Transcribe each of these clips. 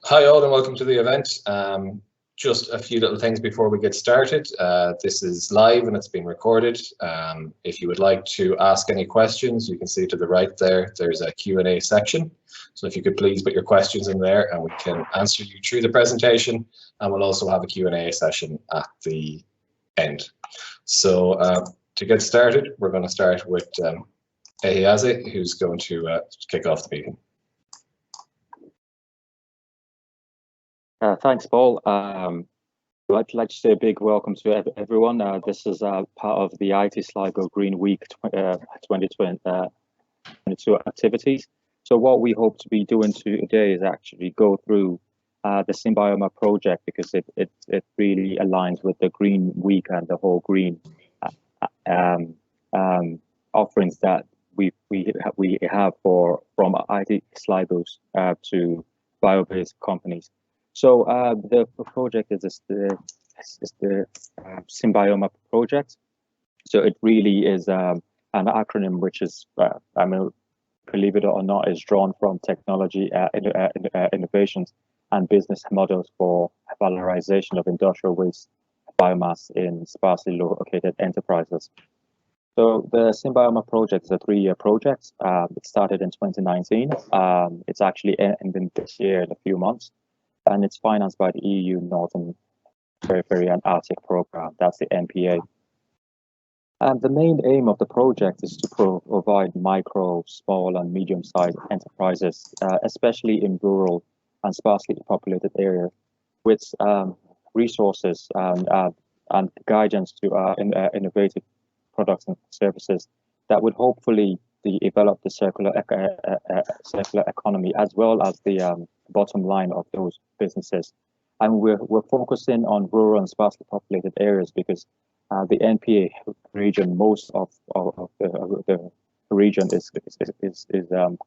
Hi all and welcome to the event. Just a few little things before we get started. This is live and it's being recorded. If you would like to ask any questions, you can see to the right there, there's a Q&A section. So if you could please put your questions in there and we can answer you through the presentation, and we'll also have a Q&A session at the end. So to get started, we're going to start with Ehiaze, who's going to kick off the meeting. Thanks, Paul. I'd like to say a big welcome to everyone. This is part of the IT Sligo Green Week 2022 activities. So what we hope to be doing today is actually go through the Symbioma project, because it really aligns with the Green Week and the whole green offerings that we have from IT Sligo's to bio-based companies. So the project is the Symbioma Project. So it really is an acronym which is, I mean, believe it or not, is drawn from technology innovations and business models for valorization of industrial waste biomass in sparsely located enterprises. So the Symbioma Project is a 3-year project. It started in 2019. It's actually ending this year in a few months. And it's financed by the EU Northern Periphery and Arctic Program. That's the NPA. And the main aim of the project is to provide micro, small, and medium-sized enterprises, especially in rural and sparsely populated areas, with resources and guidance to innovative products and services that would hopefully develop the circular economy, as well as the bottom line of those businesses. And we're focusing on rural and sparsely populated areas because the NPA region, most of the region is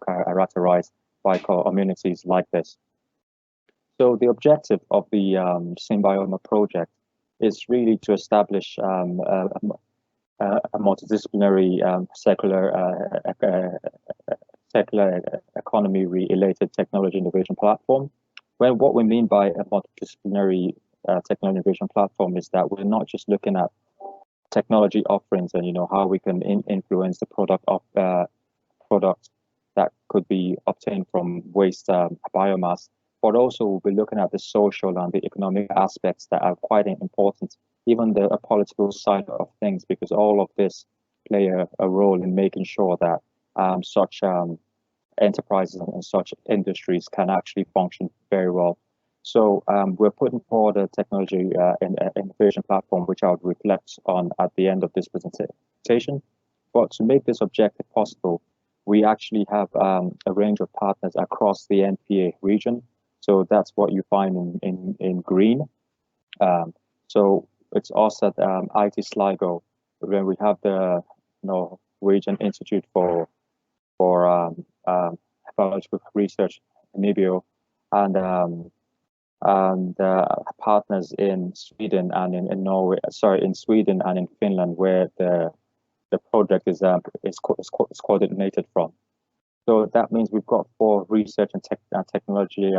characterized by communities like this. So the objective of the Symbioma project is really to establish a multidisciplinary circular economy related technology innovation platform. Well, what we mean by a multidisciplinary technology innovation platform is that we're not just looking at technology offerings and how we can influence the product that could be obtained from waste biomass, but also we'll be looking at the social and the economic aspects that are quite important, even the political side of things, because all of this play a role in making sure that such enterprises and such industries can actually function very well. So we're putting forward a technology innovation platform, which I would reflect on at the end of this presentation. But to make this objective possible, we actually have a range of partners across the NPA region. So that's what you find in green. So it's also at IT Sligo, when we have the Region Institute for Biological Research, NIBIO, and partners in Sweden and in Norway. Sorry, in Sweden and in Finland, where the project is coordinated from. So that means we've got 4 research and technology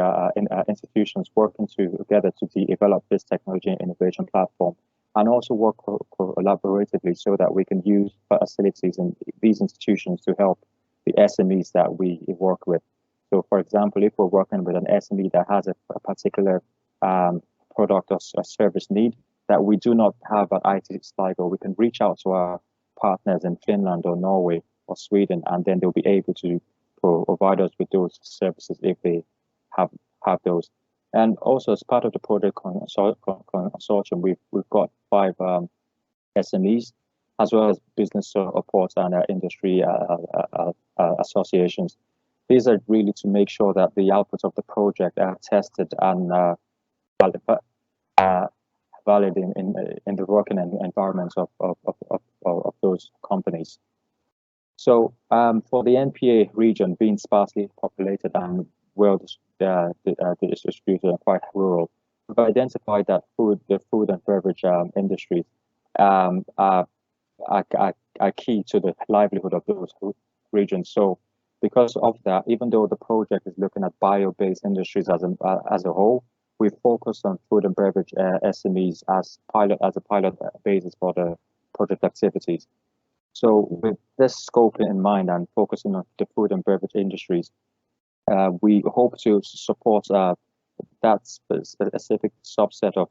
institutions working together to develop this technology and innovation platform, and also work collaboratively so that we can use facilities in these institutions to help the SMEs that we work with. So, for example, if we're working with an SME that has a particular product or service need that we do not have at IT Sligo, we can reach out to our partners in Finland or Norway or Sweden, and then they'll be able to provide us with those services if they have those. And also, as part of the project consortium, we've got 5 SMEs, as well as business support and industry associations. These are really to make sure that the outputs of the project are tested and valid in the working environments of those companies. So for the NPA region, being sparsely populated and well distributed and quite rural, we've identified that the food and beverage industries are key to the livelihood of those regions. So because of that, even though the project is looking at bio-based industries as a whole, we focus on food and beverage SMEs as a pilot basis for the project activities. So with this scope in mind and focusing on the food and beverage industries, we hope to support that specific subset of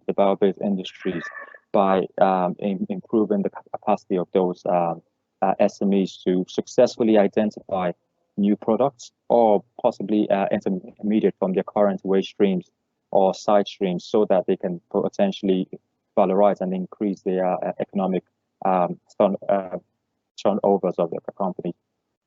the bio-based industries by improving the capacity of those SMEs to successfully identify new products or possibly intermediate from their current waste streams or side streams, so that they can potentially valorize and increase their economic turnovers of the company.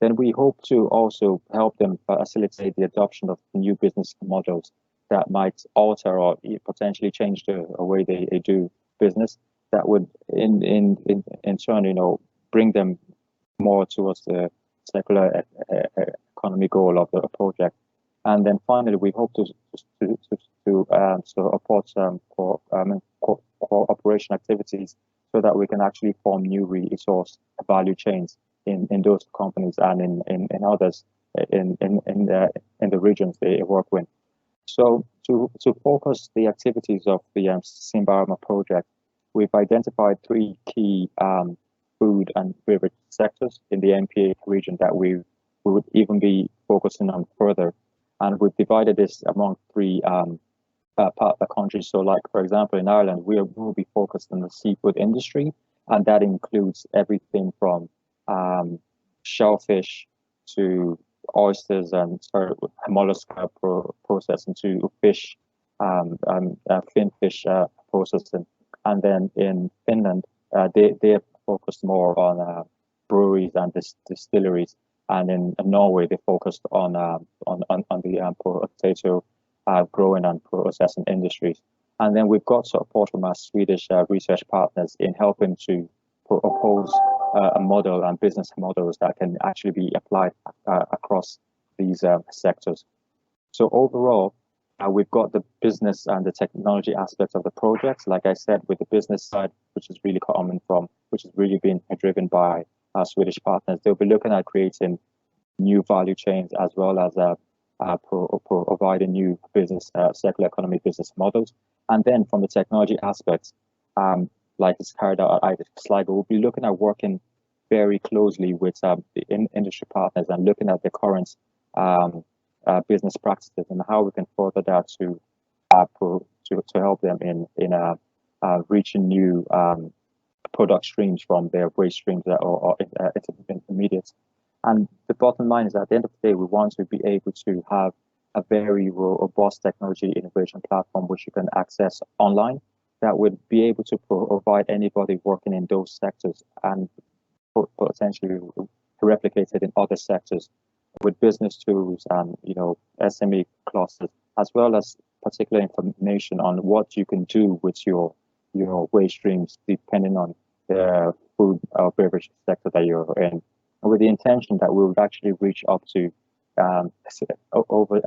Then we hope to also help them facilitate the adoption of new business models that might alter or potentially change the way they do business. That would, in turn, bring them more towards the circular economy goal of the project. And then finally, we hope to support cooperation activities so that we can actually form new resource value chains in those companies and in others in the regions they work with. So to focus the activities of the Symbioma project, we've identified 3 key food and beverage sectors in the MPA region that we would even be focusing on further. And we've divided this among 3 partner countries. So like, for example, in Ireland, we will be focused on the seafood industry, and that includes everything from shellfish to oysters and mollusk processing to fish, fin fish processing. And then in Finland, they're focused more on breweries and distilleries. And in Norway, they focused on the potato growing and processing industries. And then we've got support from our Swedish research partners in helping to propose a model and business models that can actually be applied across these sectors. So overall, we've got the business and the technology aspects of the projects. Like I said, with the business side, which is really been driven by our Swedish partners, they'll be looking at creating new value chains as well as providing new business circular economy business models. And then from the technology aspects, like it's carried out at Sligo, we'll be looking at working very closely with the industry partners and looking at the current business practices and how we can further that to help them in reaching new product streams from their waste streams or intermediates. And the bottom line is, at the end of the day, we want to be able to have a very robust technology innovation platform which you can access online that would be able to provide anybody working in those sectors and potentially replicate it in other sectors with business tools and SME clusters, as well as particular information on what you can do with your waste streams depending on the food or beverage sector that you're in, and with the intention that we would actually reach up to over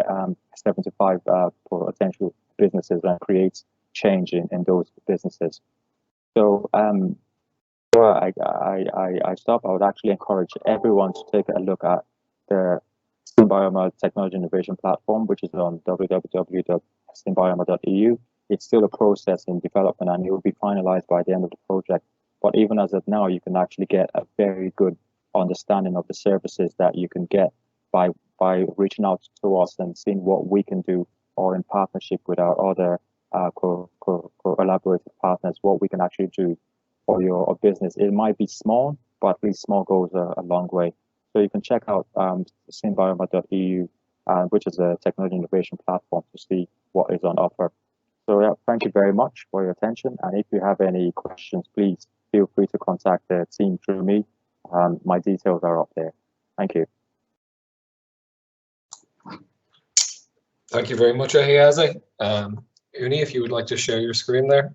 75 potential businesses and create change in those businesses. So before I stop, I would actually encourage everyone to take a look at the Symbioma Technology Innovation Platform, which is on www.symbioma.eu. It's still a process in development and it will be finalized by the end of the project. But even as of now, you can actually get a very good understanding of the services that you can get by reaching out to us and seeing what we can do, or in partnership with our other collaborative partners, what we can actually do for your business. It might be small, but at least small goes a long way. So you can check out symbioma.eu, which is a technology innovation platform, to see what is on offer. So yeah, thank you very much for your attention. And if you have any questions, please feel free to contact the team through me. My details are up there. Thank you. Thank you very much, Ehiaze. Uni, if you would like to share your screen there.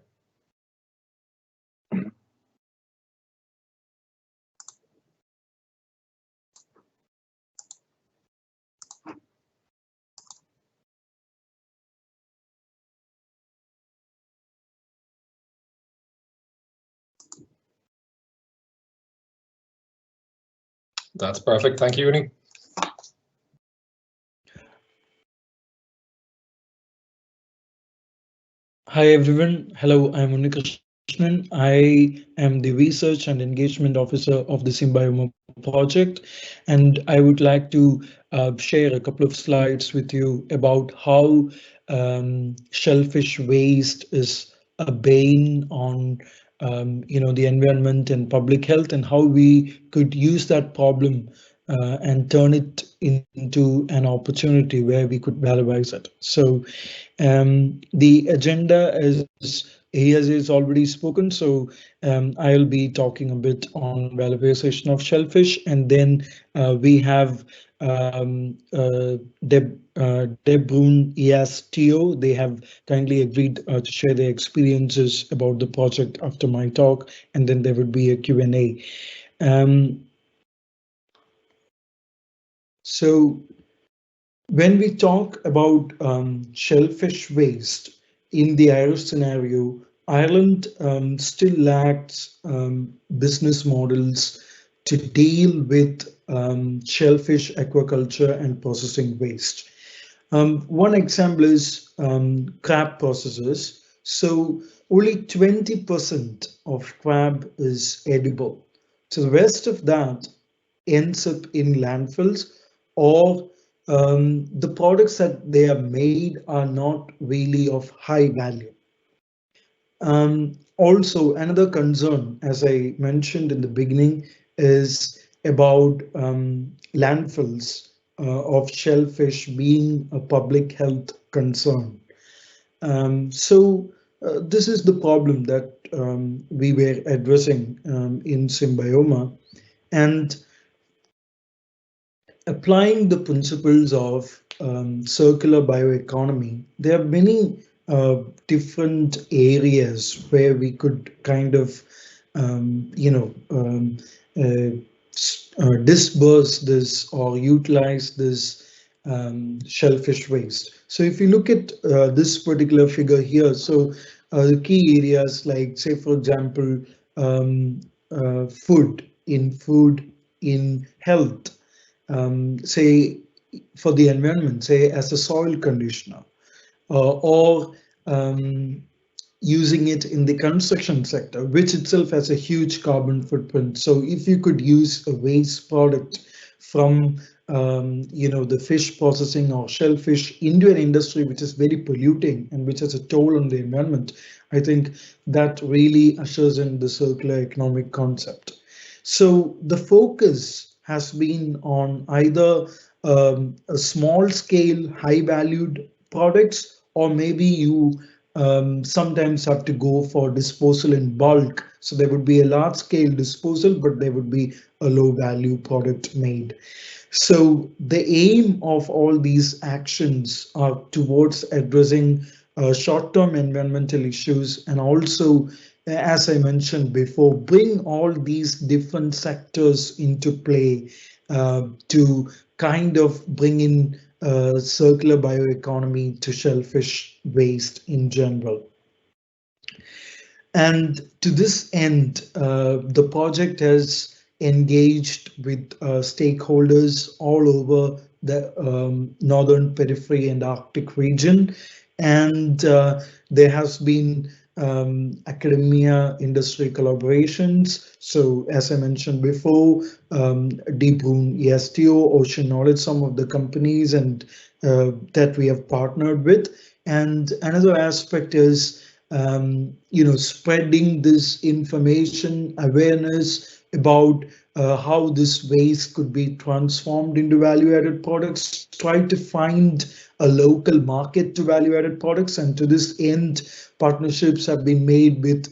That's perfect. Thank you, Uni. Hi everyone. Hello, I'm Unnikrishnan. I am the Research and Engagement Officer of the Symbioma Project, and I would like to share a couple of slides with you about how shellfish waste is a bane on the environment and public health, and how we could use that problem and turn it into an opportunity where we could valorize it. So the agenda, as Ehiaze has already spoken, so I'll be talking a bit on valorization of shellfish, and then we have Deb Brun, Iasc TO. They have kindly agreed to share their experiences about the project after my talk, and then there would be a Q&A. So when we talk about shellfish waste in the Irish scenario, Ireland still lacks business models to deal with shellfish aquaculture and processing waste. One example is crab processors. So only 20% of crab is edible. So the rest of that ends up in landfills, or the products that they are made are not really of high value. Also, another concern, as I mentioned in the beginning, is about landfills of shellfish being a public health concern. This is the problem that we were addressing in Symbioma, and applying the principles of circular bioeconomy, there are many different areas where we could kind of, um, you know, um, uh, disperse this or utilize this shellfish waste. So if you look at this particular figure here, so the key areas like, say, for example, food in health, say for the environment, say as a soil conditioner, or using it in the construction sector, which itself has a huge carbon footprint. So if you could use a waste product from the fish processing or shellfish into an industry which is very polluting and which has a toll on the environment, I think that really ushers in the circular economic concept. So the focus has been on either a small scale, high valued products, or maybe you sometimes have to go for disposal in bulk. So there would be a large scale disposal, but there would be a low value product made. So the aim of all these actions are towards addressing short-term environmental issues, and also, as I mentioned before, bring all these different sectors into play to kind of bring in circular bioeconomy to shellfish waste in general. And to this end, the project has engaged with stakeholders all over the northern periphery and Arctic region. And there has been academia industry collaborations. So as I mentioned before, Brun, ESTO, Ocean Knowledge, some of the companies and that we have partnered with. And another aspect is spreading this information, awareness about how this waste could be transformed into value-added products, try to find a local market to value-added products. And to this end, partnerships have been made with,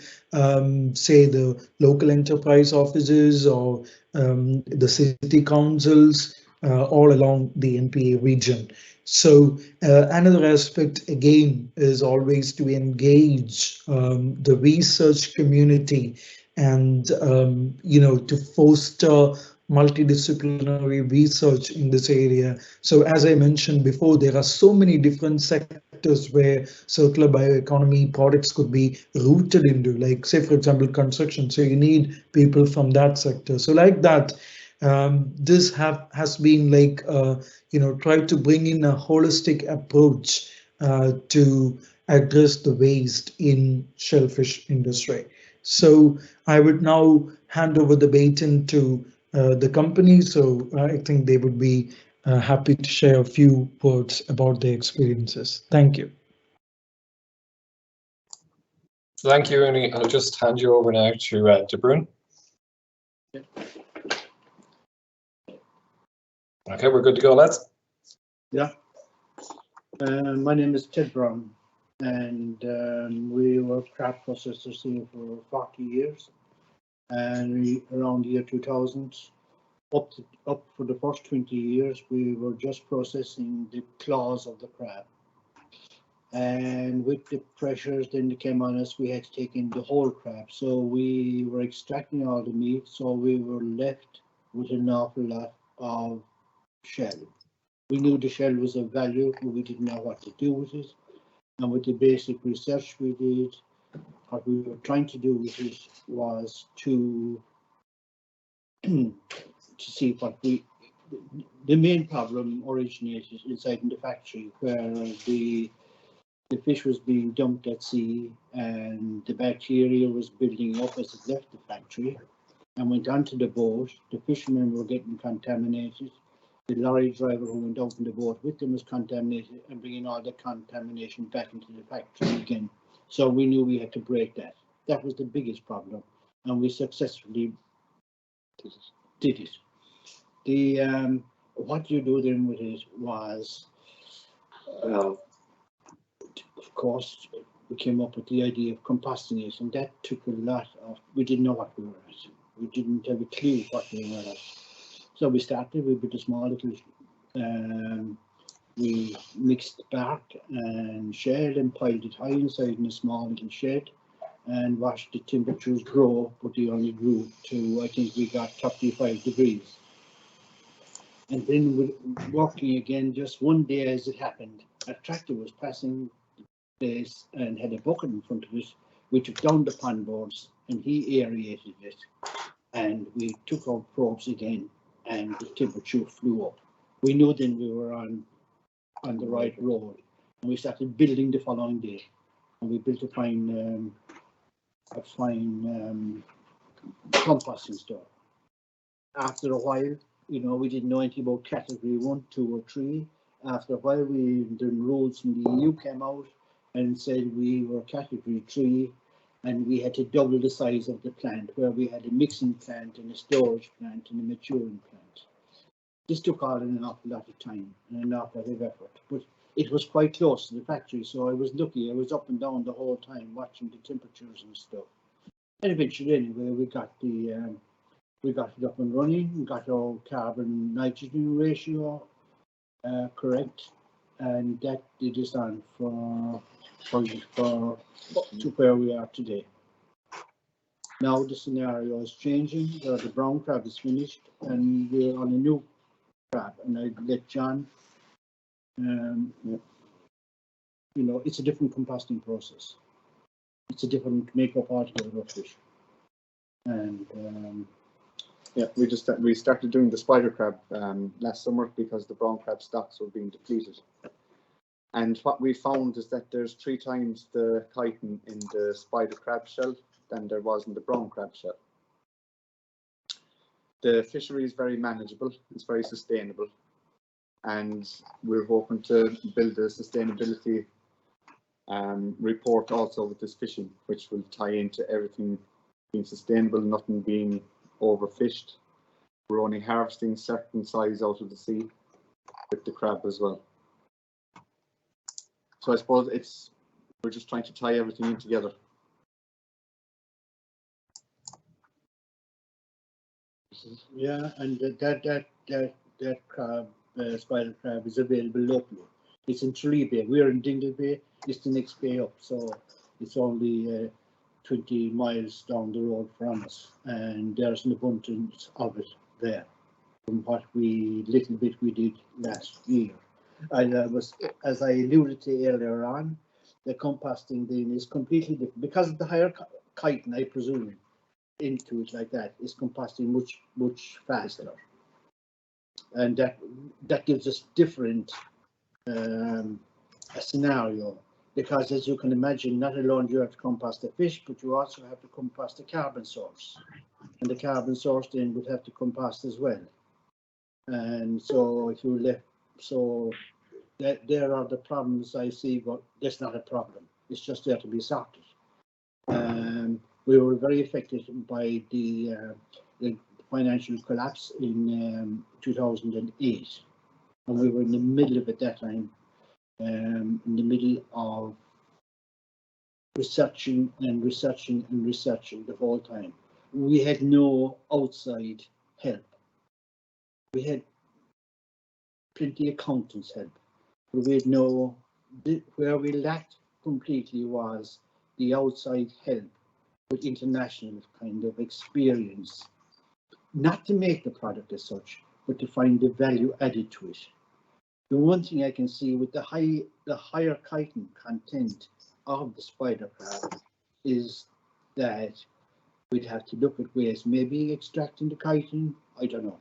say, the local enterprise offices or the city councils all along the NPA region. So another aspect, again, is always to engage the research community and, to foster multidisciplinary research in this area. So as I mentioned before, there are so many different sectors where circular bioeconomy products could be rooted into, like, say, for example, construction. So you need people from that sector. So like that, this has been like, try to bring in a holistic approach to address the waste in shellfish industry. So I would now hand over the baton to the company. So I think they would be happy to share a few words about their experiences. Thank you. Thank you, Uni. I'll just hand you over now to Brun. Okay, we're good to go, lads. Yeah. My name is Ted Browne, and we were crab processors here for 40 years. And around the year 2000, up for the first 20 years, we were just processing the claws of the crab. And with the pressures then that came on us, we had to take in the whole crab. So we were extracting all the meat, so we were left with an awful lot of shell. We knew the shell was of value, but we didn't know what to do with it. And with the basic research we did, what we were trying to do with it was to see what the main problem originated inside in the factory, where the fish was being dumped at sea and the bacteria was building up as it left the factory and went onto the boat. The fishermen were getting contaminated. The lorry driver who went out in the boat with them was contaminated and bringing all the contamination back into the factory again. So we knew we had to break that. That was the biggest problem, and we successfully did it. The what you do then with it was, of course, we came up with the idea of composting it, and that took a lot of. We didn't know what we were at. We didn't have a clue what we were at. So we started. We built a small little. We mixed bark and shell and piled it high inside in a small little shed, and watched the temperatures grow. But they only grew to, I think we got 35 degrees. And then we're working again. Just one day, as it happened, a tractor was passing the place and had a bucket in front of it. We took down the pond boards and he aerated it, and we took our probes again, and the temperature flew up. We knew then we were on the right road, and we started building the following day. And we built a fine composting store. After a while, you know, we didn't know anything about category 1, 2, or 3. After a while, the rules from the EU came out and said we were category 3, and we had to double the size of the plant, where we had a mixing plant and a storage plant and a maturing plant. This took on an awful lot of time and an awful lot of effort, but it was quite close to the factory, so I was lucky. I was up and down the whole time watching the temperatures and stuff. And eventually, anyway, we got it up and running. We got our carbon nitrogen ratio correct, and that did us on for to where we are today. Now the scenario is changing. The brown crab is finished, and we're on a new crab. And I let John. You know, it's a different composting process. It's a different makeup altogether of fish. And yeah, we started doing the spider crab last summer because the brown crab stocks were being depleted. And what we found is that there's 3 times the chitin in the spider crab shell than there was in the brown crab shell. The fishery is very manageable, it's very sustainable, and we're hoping to build a sustainability report also with this fishing, which will tie into everything being sustainable, nothing being overfished. We're only harvesting certain size out of the sea with the crab as well. So I suppose we're just trying to tie everything in together. yeah, and that crab, spider crab, is available locally. It's in Tralee Bay. We're in Dingle Bay. It's the next bay up, so it's only 20 miles down the road from us, and there's an abundance of it there from what little bit we did last year. As I alluded to earlier on, the composting then is completely different because of the higher chitin, I presume, into it like that is composting much faster, and that gives us different a scenario because as you can imagine, not alone do you have to compost the fish, but you also have to compost the carbon source. And the carbon source then would have to compost as well. And so if you left, so there are the problems I see, but that's not a problem. It's just there to be sorted. We were very affected by the financial collapse in 2008. And we were in the middle of it that time, in the middle of researching the whole time. We had no outside help. We had plenty of accountants' help, but we had no, where we lacked completely was the outside help with international kind of experience, not to make the product as such, but to find the value added to it. The one thing I can see with the higher chitin content of the spider crab is that we'd have to look at ways, maybe extracting the chitin, I don't know.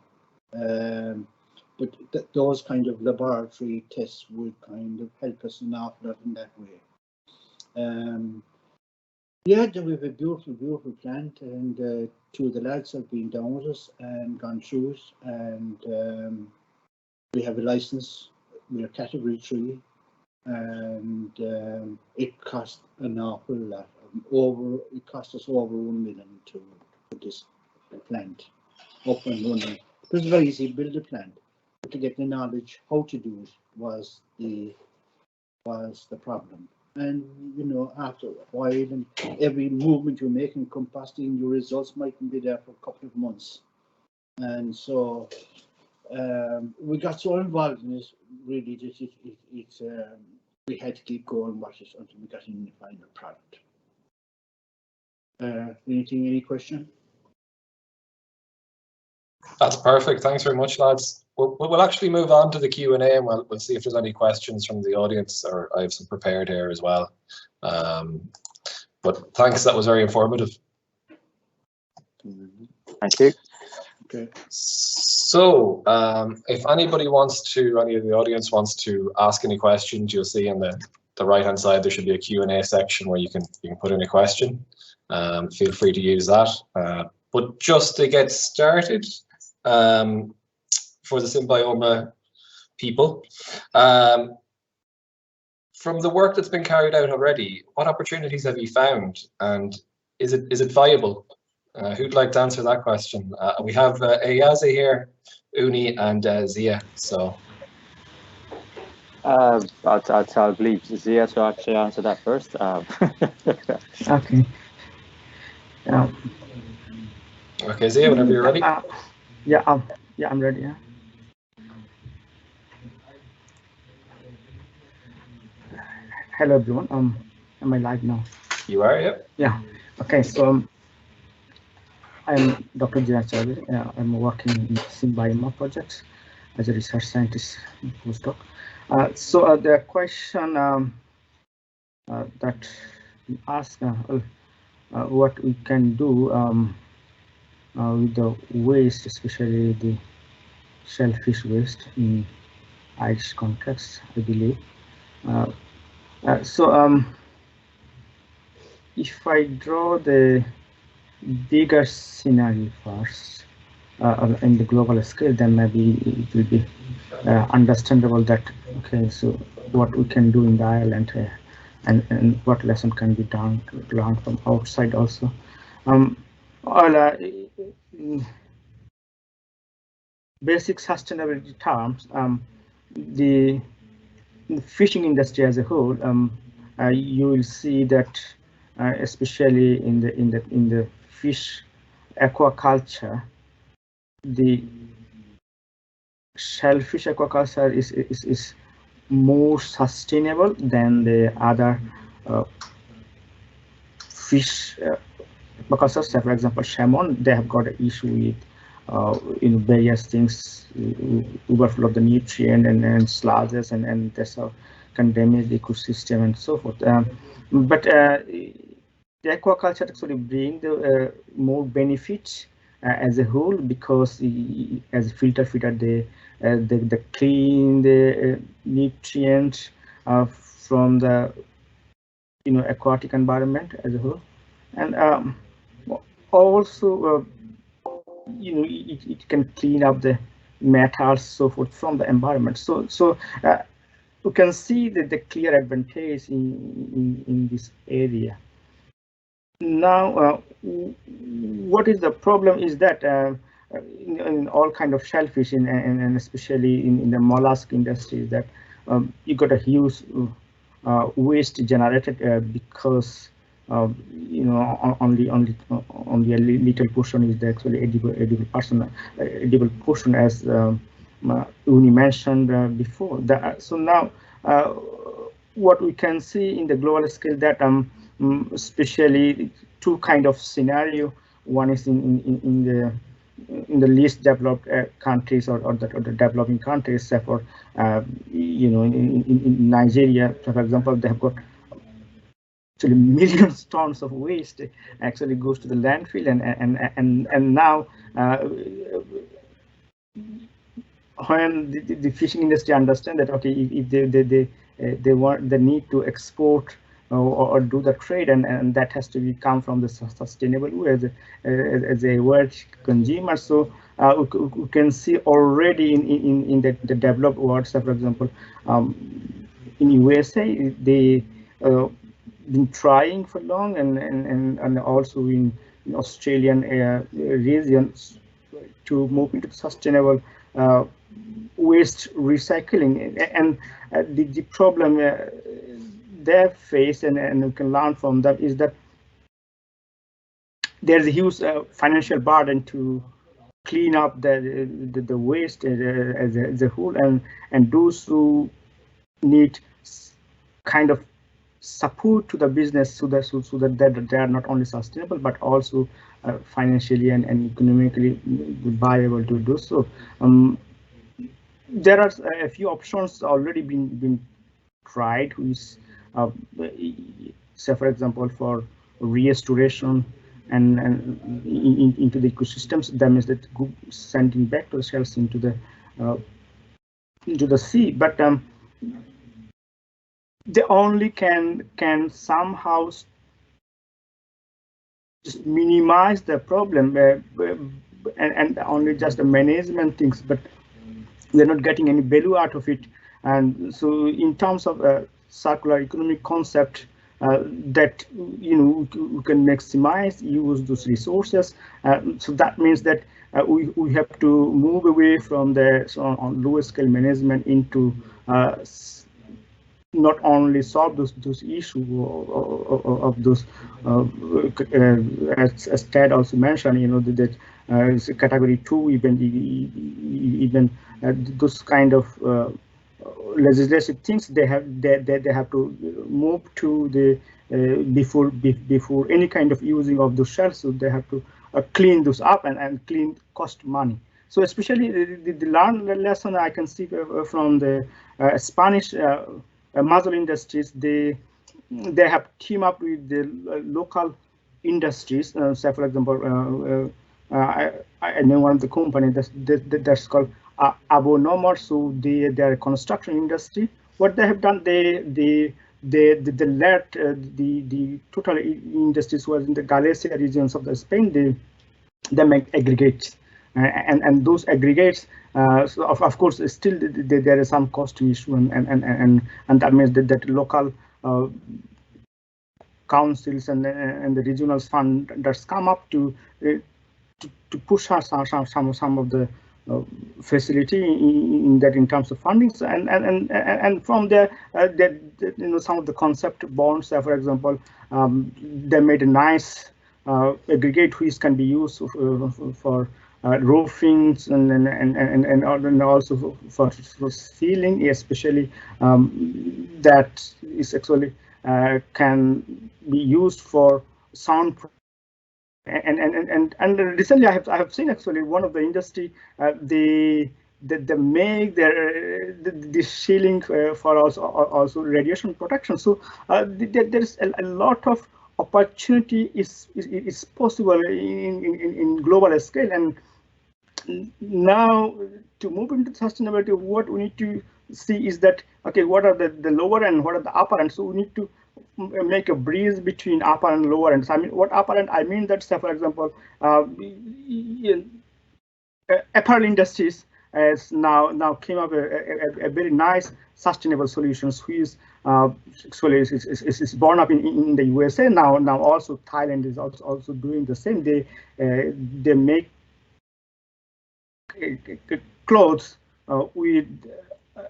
But those kind of laboratory tests would kind of help us an awful lot in that way. Yeah, we have a beautiful, beautiful plant, and two of the lads have been down with us and gone through it, and we have a license. We are category 3, and it cost an awful lot. It cost us over $1 million to put this plant up and running. It was very easy to build a plant, but to get the knowledge how to do it was the problem. And you know, after a while, and every movement you make in composting, your results mightn't be there for a couple of months. And so we got so involved in this, really, that we had to keep going with it until we got in the final product. Any question? That's perfect. Thanks very much, lads. We'll actually move on to the Q&A, and we'll see if there's any questions from the audience, or I have some prepared here as well. But thanks, that was very informative. Thank you. Okay. So if anybody wants to, any of the audience wants to ask any questions, you'll see on the right-hand side there should be a Q&A section where you can put in a question. Feel free to use that. But just to get started, for the Symbioma people, from the work that's been carried out already, what opportunities have you found, and is it viable? Who'd like to answer that question? We have Ehiaze here, Uni, and Zia. So I'll believe Zia to actually answer that first. Okay. Okay, Zia, whenever you're ready. Yeah, I'm ready. Yeah. Hello everyone. Am I live now? You are, yep. Yeah. Okay. So I'm Dr. Ehiaze. I'm working in Symbioma Project as a research scientist postdoc. So the question that you ask, what we can do with the waste, especially the shellfish waste in Iasc context, I believe. If I draw the bigger scenario first in the global scale, then maybe it will be understandable that, okay, so what we can do in the island and what lesson can be done to learn from outside also. In basic sustainability terms, the fishing industry as a whole, you will see that, especially in the fish aquaculture, the shellfish aquaculture is more sustainable than the other fish aquaculture. For example, salmon, they have got an issue with various things, overflow of the nutrient and sludges, and that's how can damage the ecosystem and so forth. But the aquaculture actually bring the more benefits as a whole, because as a filter feeder, they clean the nutrients from the aquatic environment as a whole, and also it can clean up the metals, so forth, from the environment. So you can see that the clear advantage in this area. Now, what is the problem is that in all kind of shellfish and especially in the mollusk industry, that you got a huge waste generated because only a little portion is the actually edible portion, as Uni mentioned before. So now what we can see in the global scale that especially two kind of scenario. One is in the least developed countries or the developing countries. For in Nigeria, for example, they have got actually millions of tons of waste actually goes to the landfill, and now when the fishing industry understand that, okay, if they need to export or do the trade, and that has to come from the sustainable way as a world consumer. So we can see already in the developed world. So for example, in USA, they been trying for long, and also in Australian regions to move into sustainable waste recycling. And the problem they face, and you can learn from them, is that there's a huge financial burden to clean up the waste as a whole, and those who need kind of support to the business so that they are not only sustainable but also financially and economically viable to do so. There are a few options already been tried, which say for example for restoration and into the ecosystems. That means that sending back to the shells into the sea, but they only can somehow just minimize the problem and only just the management things, but we're not getting any value out of it. And so in terms of a circular economic concept, that we can maximize use those resources, so that means that we have to move away from the on lower scale management into not only solve those issues of those, as Ted also mentioned, that category 2, even those kind of legislative things they have to move to the before any kind of using of those shells. So they have to clean those up and clean cost money. So especially the learned lesson I can see from the Spanish mussel industries, they have teamed up with the local industries. Say for example, I know one of the company that's called Abonomor. So they're a construction industry. What they have done, they let the total industries was in the Galicia regions of the Spain. They make aggregates, and those aggregates, so of course still there is some cost issue, and that means that local councils and the regional fund that's come up to push some of the facility in terms of fundings, and from there some of the concept bonds, for example, they made a nice aggregate which can be used for roofings and also for ceiling, especially that is actually can be used for sound. And recently I have seen actually one of the industry they make the ceiling for also radiation protection. So there is a lot of opportunity is possible in global scale. And now to move into sustainability, what we need to see is that, okay, what are the lower and what are the upper end? So we need to make a bridge between upper and lower ends. I mean, what upper end? I mean that, say, for example, apparel industries has now came up a very nice sustainable solutions, which actually is born up in the USA now. Now also Thailand is also doing the same. They make clothes with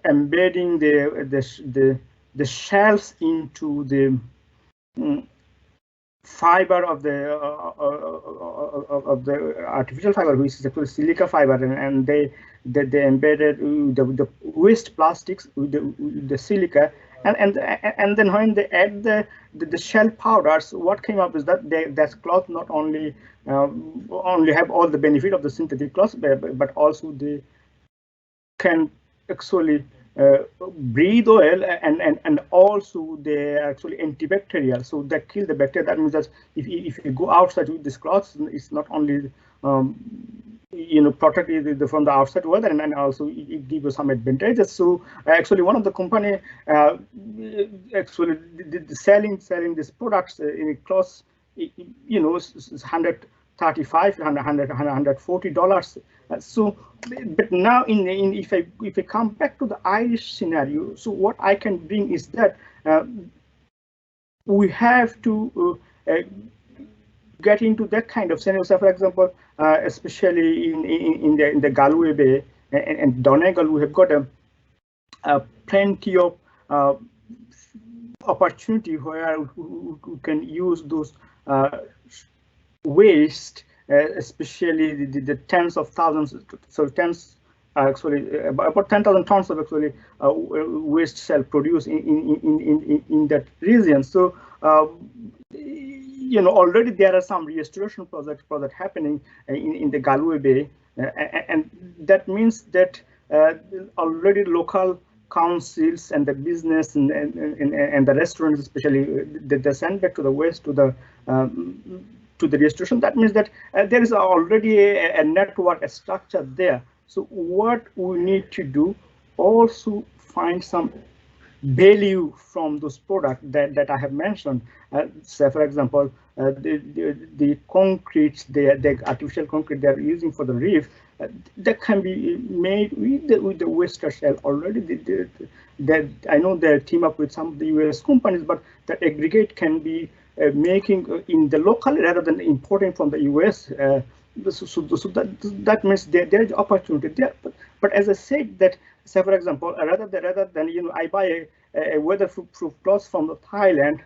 embedding the shells into the fiber of the artificial fiber, which is actually silica fiber, and they embedded the waste plastics with the silica, and then when they add the shell powders, what came up is that that cloth not only have all the benefit of the synthetic cloth, but also they can actually breathe oil, and also they are actually antibacterial, so they kill the bacteria. That means that if you go outside with this cloth, it's not only protected from the outside weather, and also it gives you some advantages. So actually one of the company actually selling these products in cloth, it's $135, $140. So, but now if I come back to the Irish scenario, so what I can bring is that we have to get into that kind of scenario. So, for example, especially in the Galway Bay and Donegal, we have got a plenty of opportunity where we can use those waste, especially the tens of thousands, so tens actually about 10,000 tons of actually waste shell produced in that region. So already there are some restoration projects happening in the Galway Bay, and that means that already local councils and the business and the restaurants, especially, they send back to the waste to the restoration. That means that there is already a network, a structure there. So what we need to do, also find some value from those products that I have mentioned. Say, for example, the concrete, the artificial concrete they are using for the reef, that can be made with the waste shell already. That I know they team up with some of the US companies, but the aggregate can be making in the local rather than importing from the US. So that means there is opportunity there. But as I said, that, say, for example, rather than I buy a weatherproof cloth from Thailand,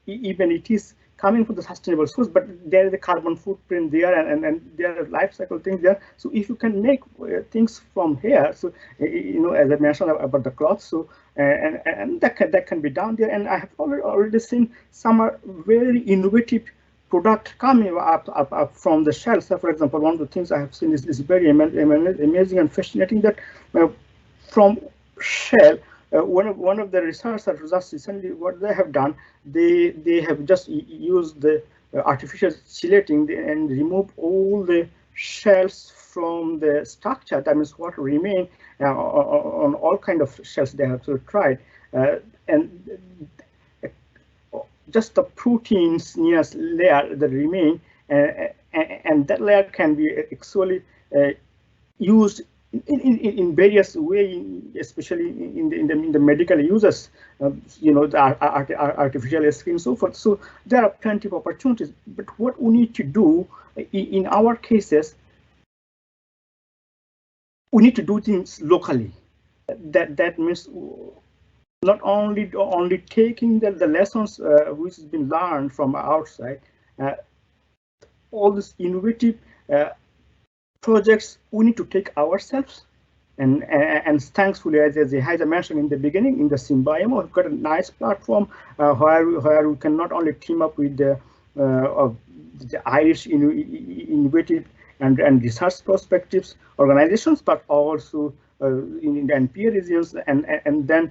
even it is coming from the sustainable source, but there is a carbon footprint there, and there are life cycle things there. So if you can make things from here, so as I mentioned about the cloth, so and that can be done there. And I have already seen some very innovative product coming up from the shell. So, for example, one of the things I have seen is very amazing and fascinating, that from shell. One of the researchers just recently, what they have done, they have just used the artificial chelating and removed all the shells from the structure. That means what remain on all kind of shells they have tried, and just the proteins nearest layer that remain, and that layer can be actually used in various ways, especially in the medical uses, the artificial skin, so forth. So there are plenty of opportunities. But what we need to do in our cases, we need to do things locally. That means not only taking the lessons which has been learned from outside, all these innovative projects we need to take ourselves, and thankfully, as Ehiaze mentioned in the beginning, in the Symbioma, we've got a nice platform where we can not only team up with the Irish innovative and research perspectives organizations, but also in the NPA regions, and then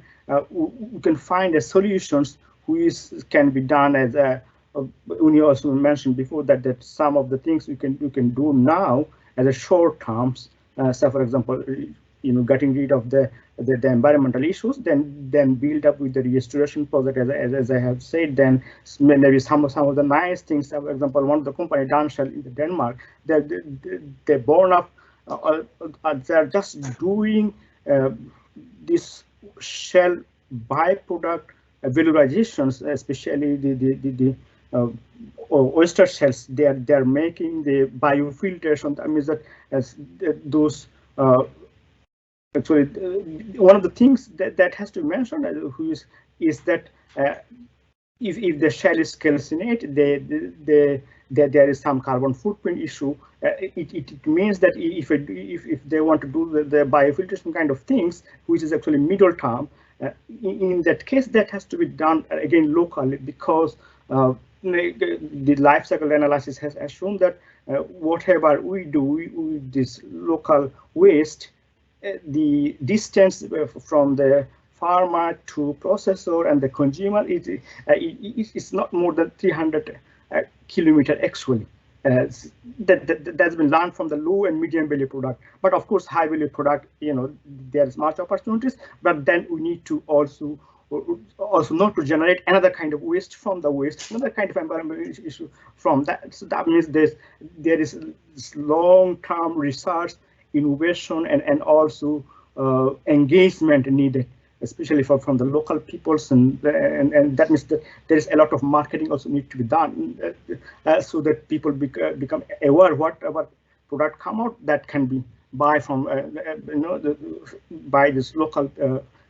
we can find solutions which can be done as we also mentioned before that some of the things we can do now as a short terms. So, for example, getting rid of the the environmental issues, then build up with the restoration project, as I have said. Then maybe some of the nice things. For example, one of the company Danshell in Denmark, they born up. They're just doing this shell byproduct valorizations, especially the oyster shells. They're making the biofiltration. That means that as those actually one of the things that has to be mentioned is that if the shell is calcinate, there is some carbon footprint issue. It means that if they want to do the biofiltration kind of things, which is actually middle term, in that case, that has to be done again locally, because the life cycle analysis has shown that whatever we do with this local waste, the distance from the farmer to processor and the consumer it's not more than 300 kilometers actually. That's been learned from the low and medium value product. But of course, high value product, there's much opportunities, but then we need to also not to generate another kind of waste from the waste, another kind of environmental issue from that. So that means there is long-term research, innovation, and also engagement needed, especially from the local peoples, and that means that there is a lot of marketing also need to be done, so that people become aware what product come out that can be buy from by this local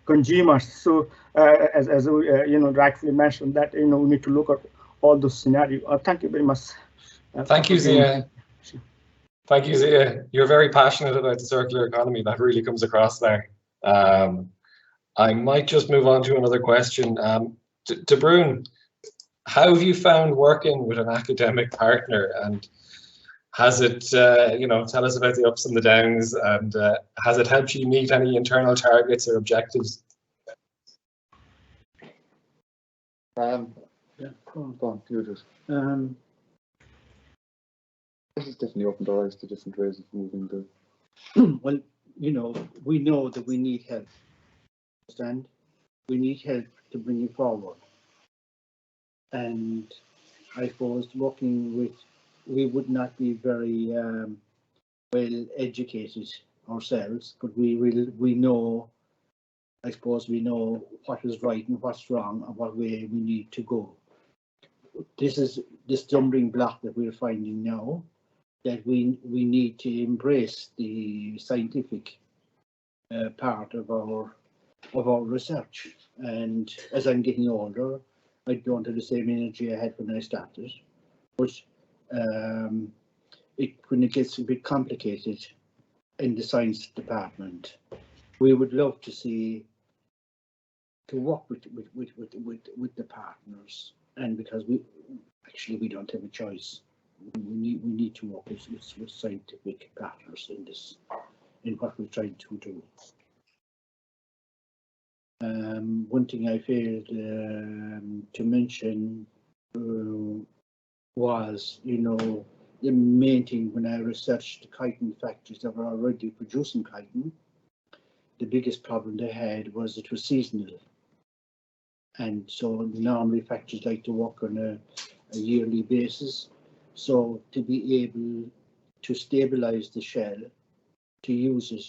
consumers. So as rightfully mentioned, that we need to look at all those scenarios. Thank you very much. Thank you, Zia. Thank you, Zia. You're very passionate about the circular economy. That really comes across there. I might just move on to another question. To Brun, how have you found working with an academic partner, and has it, tell us about the ups and the downs, and has it helped you meet any internal targets or objectives? Yeah, go on, you do it. This has definitely opened our eyes to different ways of moving the. Well, we know that we need help. Understand? We need help to bring it forward. And I suppose we would not be very well educated ourselves, but we know. I suppose we know what is right and what's wrong and what way we need to go. This is the stumbling block that we're finding now, that we need to embrace the scientific part of our research. And as I'm getting older, I don't have the same energy I had when I started. But when it gets a bit complicated in the science department, we would love to work with the partners, and because we don't have a choice. We need to work with scientific partners in what we're trying to do. One thing I failed to mention was, the main thing when I researched the chitin factories that were already producing chitin, the biggest problem they had was it was seasonal. And so normally factories like to work on a yearly basis. So to be able to stabilize the shell, to use it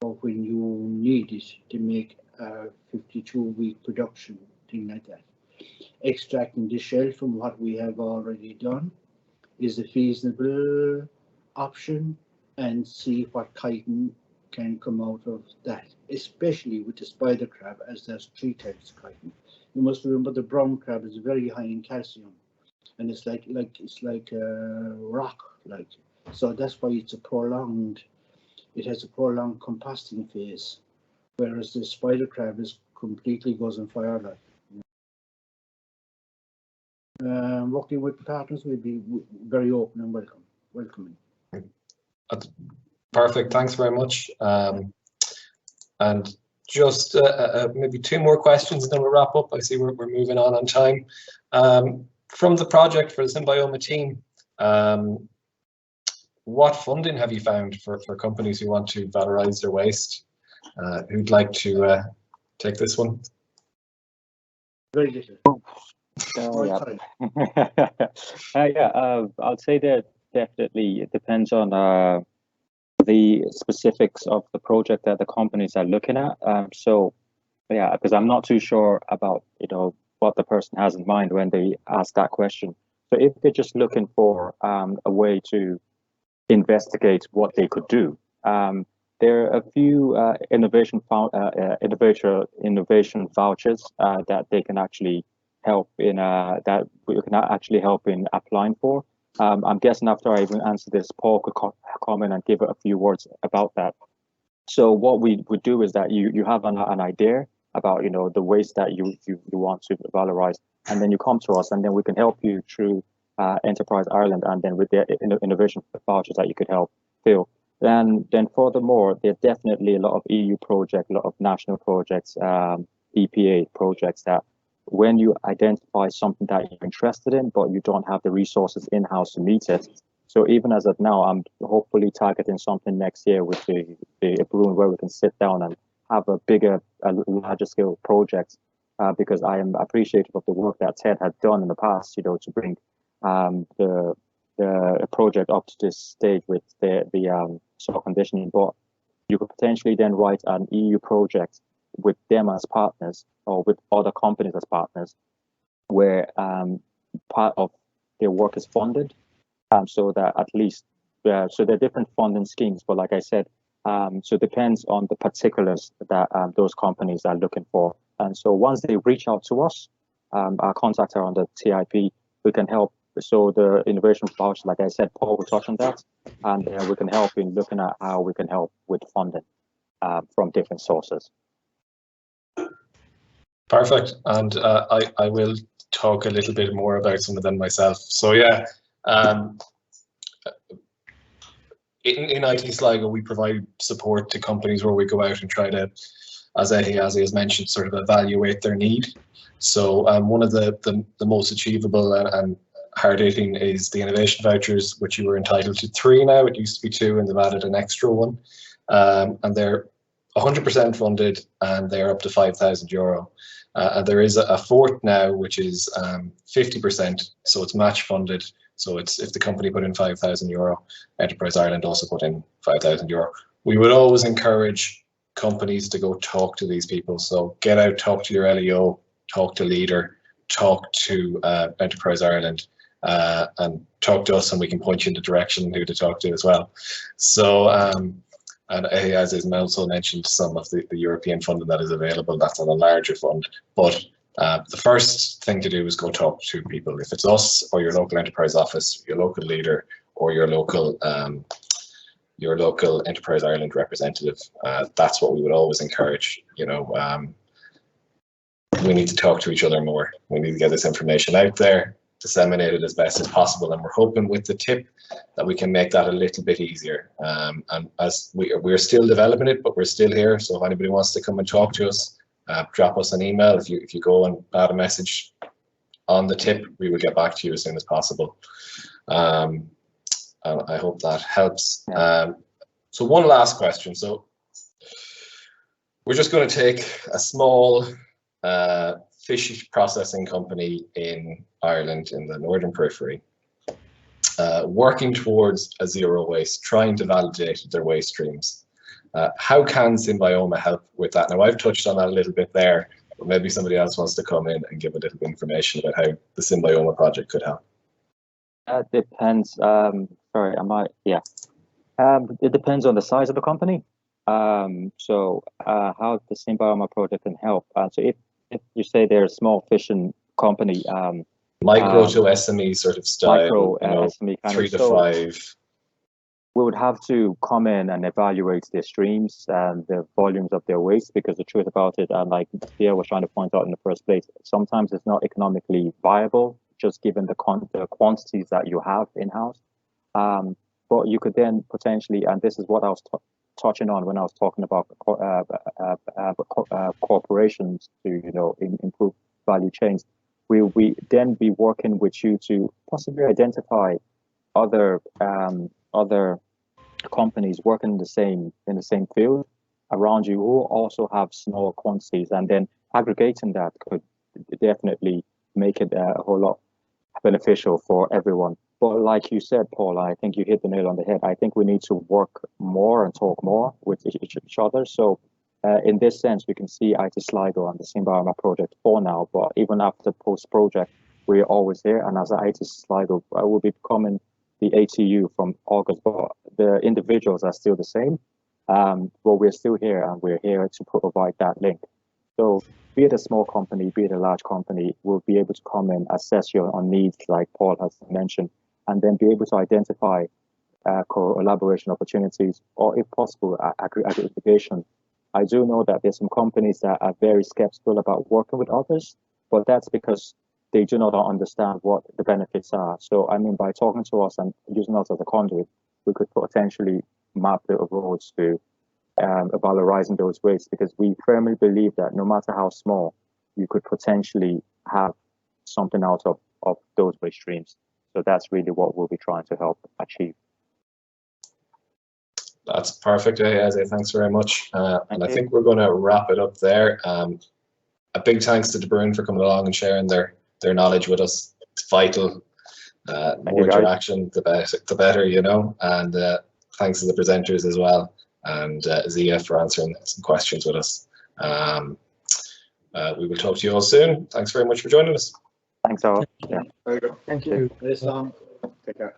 for when you need it to make a 52-week production, thing like that. Extracting the shell from what we have already done is a feasible option, and see what chitin can come out of that, especially with the spider crab, as there's 3 types of chitin. You must remember the brown crab is very high in calcium, and it's like rock, so that's why it has a prolonged composting phase, whereas the spider crab completely goes on fire. Working with partners will be very open and welcoming. That's perfect. Thanks very much. And just maybe 2 more questions, and then we'll wrap up. I see we're moving on time. From the project for the Symbioma team, what funding have you found for companies who want to valorize their waste? Who'd like to take this one? Very little. I'll say that definitely it depends on the specifics of the project that the companies are looking at. So yeah, because I'm not too sure about what the person has in mind when they ask that question. So if they're just looking for a way to investigate what they could do, there are a few innovation vouchers that they can actually help in that we can actually help in applying for. I'm guessing after I even answer this, Paul could comment and give a few words about that. So what we would do is that you have an idea about the waste that you want to valorize, and then you come to us, and then we can help you through Enterprise Ireland, and then with the innovation vouchers that you could help fill. Then furthermore, there are definitely a lot of EU projects, a lot of national projects, EPA projects that when you identify something that you're interested in, but you don't have the resources in-house to meet it. So even as of now, I'm hopefully targeting something next year with the Brun, where we can sit down and have a larger scale project, because I am appreciative of the work that Ted had done in the past, to bring the project up to this stage with the soil conditioning. But you could potentially then write an EU project with them as partners, or with other companies as partners, where part of their work is funded, so that at least so there are different funding schemes. But like I said, so it depends on the particulars that those companies are looking for. And so once they reach out to us, our contacts are on the TIP. We can help. So the innovation voucher, like I said, Paul will touch on that, and we can help in looking at how we can help with funding from different sources. Perfect. And I will talk a little bit more about some of them myself. So yeah, in IT Sligo, we provide support to companies where we go out and try to, as Ehiaze has mentioned, sort of evaluate their need. So one of the most achievable and hard-hitting is the innovation vouchers, which you were entitled to 3 now. It used to be 2, and they've added an extra one. And they're 100% funded, and they're up to €5,000. And there is a 4th now, which is 50%, so it's match funded. So it's if the company put in €5,000, Enterprise Ireland also put in €5,000. We would always encourage companies to go talk to these people. So get out, talk to your LEO, talk to Leader, talk to Enterprise Ireland, and talk to us, and we can point you in the direction who to talk to as well. So and Ehiaze has also mentioned some of the European funding that is available. That's on a larger fund, but the first thing to do is go talk to people. If it's us or your local enterprise office, your local leader, or your local Enterprise Ireland representative, that's what we would always encourage. We need to talk to each other more. We need to get this information out there, disseminate it as best as possible, and we're hoping with the tip that we can make that a little bit easier. And as we're still developing it, but we're still here. So if anybody wants to come and talk to us, drop us an email. If you go and add a message on the tip, we will get back to you as soon as possible. And I hope that helps. So one last question. So we're just going to take a small fish processing company in Ireland, in the Northern Periphery, working towards a zero waste, trying to validate their waste streams. How can Symbioma help with that? Now, I've touched on that a little bit there, but maybe somebody else wants to come in and give a little bit of information about how the Symbioma project could help. It depends. Sorry, it depends on the size of the company. So how the Symbioma project can help. So if you say they're a small fishing company, micro to SME sort of style, SME kind 3 to 5. We would have to come in and evaluate their streams and the volumes of their waste, because the truth about it, and like Pierre was trying to point out in the first place, sometimes it's not economically viable, just given the quantities that you have in-house. But you could then potentially, and this is what I was touching on when I was talking about corporations to improve value chains. We then be working with you to possibly identify other companies working in the same field, around you who also have small quantities, and then aggregating that could definitely make it a whole lot beneficial for everyone. But like you said, Paul, I think you hit the nail on the head. I think we need to work more and talk more with each other. So in this sense, we can see IT Sligo and the Symbioma Project for now, but even after post-project, we're always here. And as IT Sligo, I will be becoming the ATU from August, but the individuals are still the same. But we're still here, and we're here to provide that link. So be it a small company, be it a large company, we'll be able to come and assess your needs, like Paul has mentioned, and then be able to identify collaboration opportunities, or if possible, aggregation. I do know that there's some companies that are very skeptical about working with others, but that's because they do not understand what the benefits are. So, I mean, by talking to us and using us as a conduit, we could potentially map the roads to valorizing those waste, because we firmly believe that no matter how small, you could potentially have something out of those waste streams. So that's really what we'll be trying to help achieve. That's perfect, Ehiaze. Thanks very much. And I think we're going to wrap it up there. A big thanks to the Brun for coming along and sharing their knowledge with us. It's vital. More interaction, the better, you know. And thanks to the presenters as well, and Zia for answering some questions with us. We will talk to you all soon. Thanks very much for joining us. Thanks all. Yeah. There you go. Thank you. Take care.